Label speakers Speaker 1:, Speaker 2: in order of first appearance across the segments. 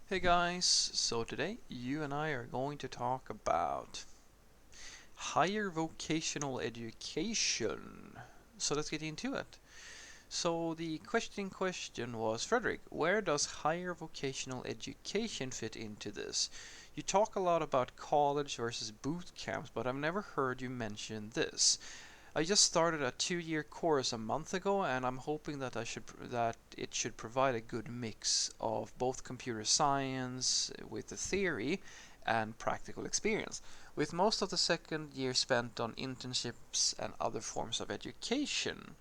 Speaker 1: Hey guys, so today you and I are going to talk about higher vocational education. So let's get into it. So the question was, Frederick, where does higher vocational education fit into this? You talk a lot about college versus boot camps, but I've never heard you mention this. I just started a 2-year course a month ago, and I'm hoping that it should provide a good mix of both computer science with the theory and practical experience, with most of the second year spent on internships and other forms of education.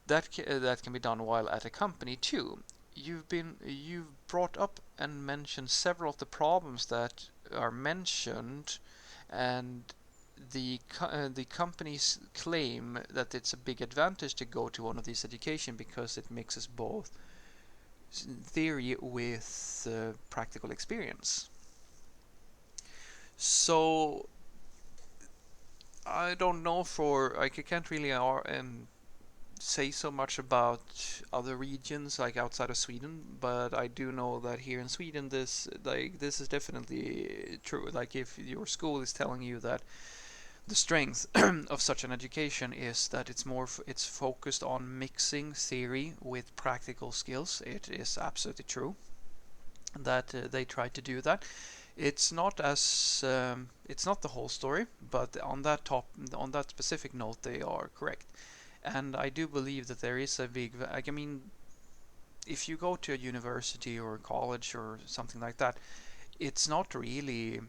Speaker 1: That can be done while at a company too. You've brought up and mentioned several of the problems that are mentioned, and the companies claim that it's a big advantage to go to one of these education because it mixes both theory with practical experience. So I don't know for I can't really say so much about other regions like outside of Sweden, but I do know that here in Sweden this is definitely true. Like if your school is telling you that the strength of such an education is that it's focused on mixing theory with practical skills. It is absolutely true that they try to do that. It's not the whole story, but on that specific note, they are correct. And I do believe that there is a big. I mean, if you go to a university or a college or something like that, it's not really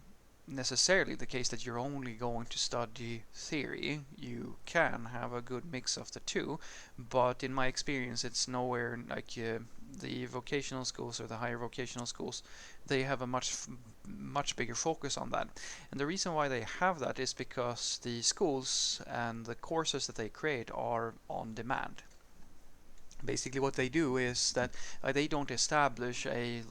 Speaker 1: necessarily the case that you're only going to study theory. You can have a good mix of the two, but in my experience, it's nowhere like the vocational schools or the higher vocational schools. They have a much bigger focus on that, and the reason why they have that is because the schools and the courses that they create are on demand. Basically what they do is that they don't establish a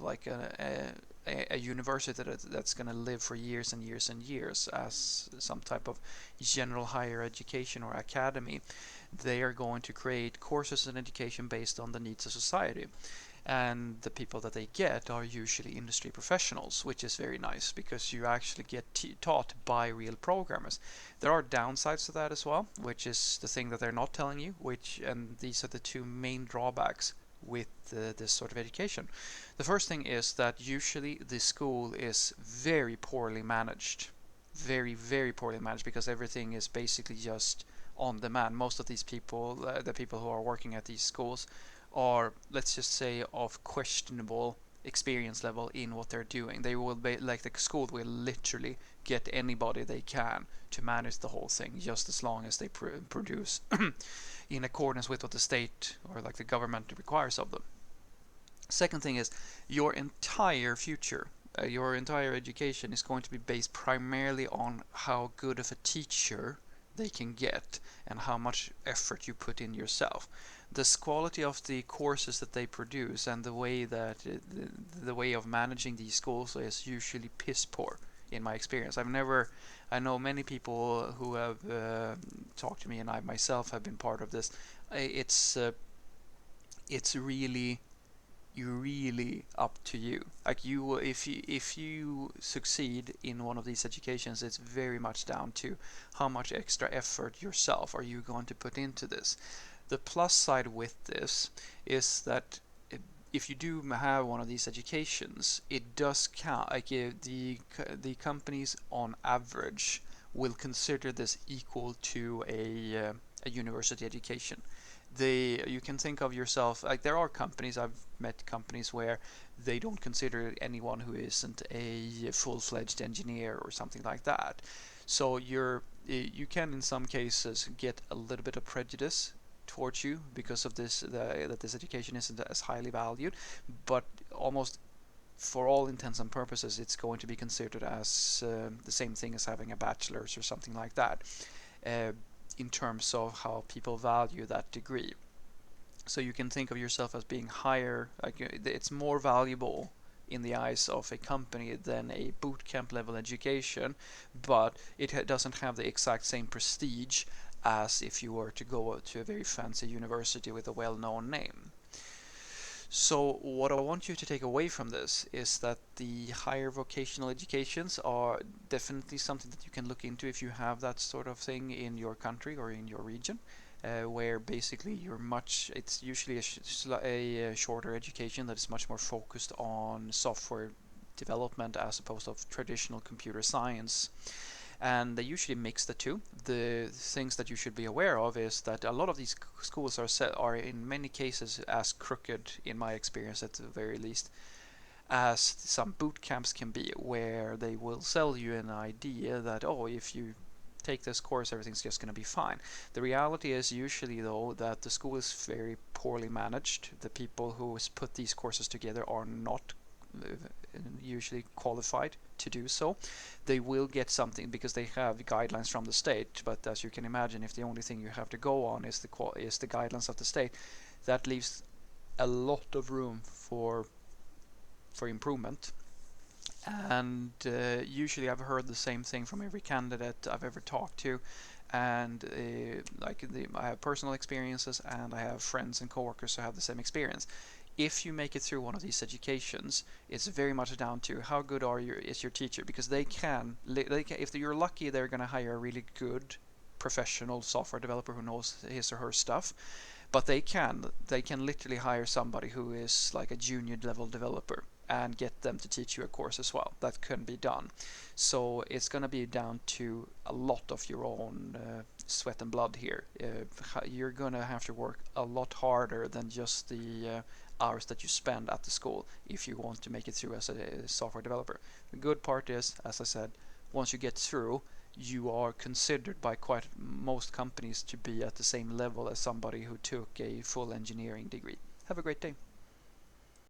Speaker 1: university that's going to live for years and years and years as some type of general higher education or academy. They are going to create courses and education based on the needs of society, and the people that they get are usually industry professionals, which is very nice because you actually get taught by real programmers. There are downsides to that as well, which is the thing that they're not telling you, and these are the two main drawbacks with this sort of education. The first thing is that usually the school is very poorly managed, very poorly managed, because everything is basically just on demand. Most of these people, the people who are working at these schools, are, let's just say, of questionable experience level in what they're doing. They will be like the school will literally get anybody they can to manage the whole thing, just as long as they produce in accordance with what the state or like the government requires of them. Second thing is your entire future, your entire education is going to be based primarily on how good of a teacher they can get and how much effort you put in yourself. The quality of the courses that they produce and the way of managing these schools is usually piss poor in my experience. I know many people who have talked to me, and I myself have been part of this. It's really up to you. Like if you succeed in one of these educations, it's very much down to how much extra effort yourself are you going to put into this. The plus side with this is that if you do have one of these educations, it does count. Like the companies on average will consider this equal to a university education. You can think of yourself like there are companies, I've met companies where they don't consider anyone who isn't a full-fledged engineer or something like that. So you can in some cases get a little bit of prejudice towards you because of that this education isn't as highly valued, but almost for all intents and purposes it's going to be considered as the same thing as having a bachelor's or something like that, uh, in terms of how people value that degree. So you can think of yourself as being higher, like it's more valuable in the eyes of a company than a boot camp level education, but it doesn't have the exact same prestige as if you were to go to a very fancy university with a well-known name. So what I want you to take away from this is that the higher vocational educations are definitely something that you can look into if you have that sort of thing in your country or in your region, where basically it's usually a shorter education that is much more focused on software development as opposed to traditional computer science, and they usually mix the two. The things that you should be aware of is that a lot of these schools are in many cases as crooked, in my experience at the very least, as some boot camps can be, where they will sell you an idea that, oh, if you take this course, everything's just going to be fine. The reality is usually, though, that the school is very poorly managed. The people who put these courses together are not usually qualified to do so. They will get something because they have guidelines from the state, but as you can imagine, if the only thing you have to go on is the guidelines of the state, that leaves a lot of room for improvement. And usually I've heard the same thing from every candidate I've ever talked to, and I have personal experiences and I have friends and coworkers who have the same experience. If you make it through one of these educations, it's very much down to how good is your teacher, because if you're lucky, they're going to hire a really good professional software developer who knows his or her stuff, but they can literally hire somebody who is like a junior level developer and get them to teach you a course as well. That can be done. So it's going to be down to a lot of your own sweat and blood here. You're going to have to work a lot harder than just the hours that you spend at the school if you want to make it through as a software developer. The good part is, as I said, once you get through, you are considered by quite most companies to be at the same level as somebody who took a full engineering degree. Have a great day.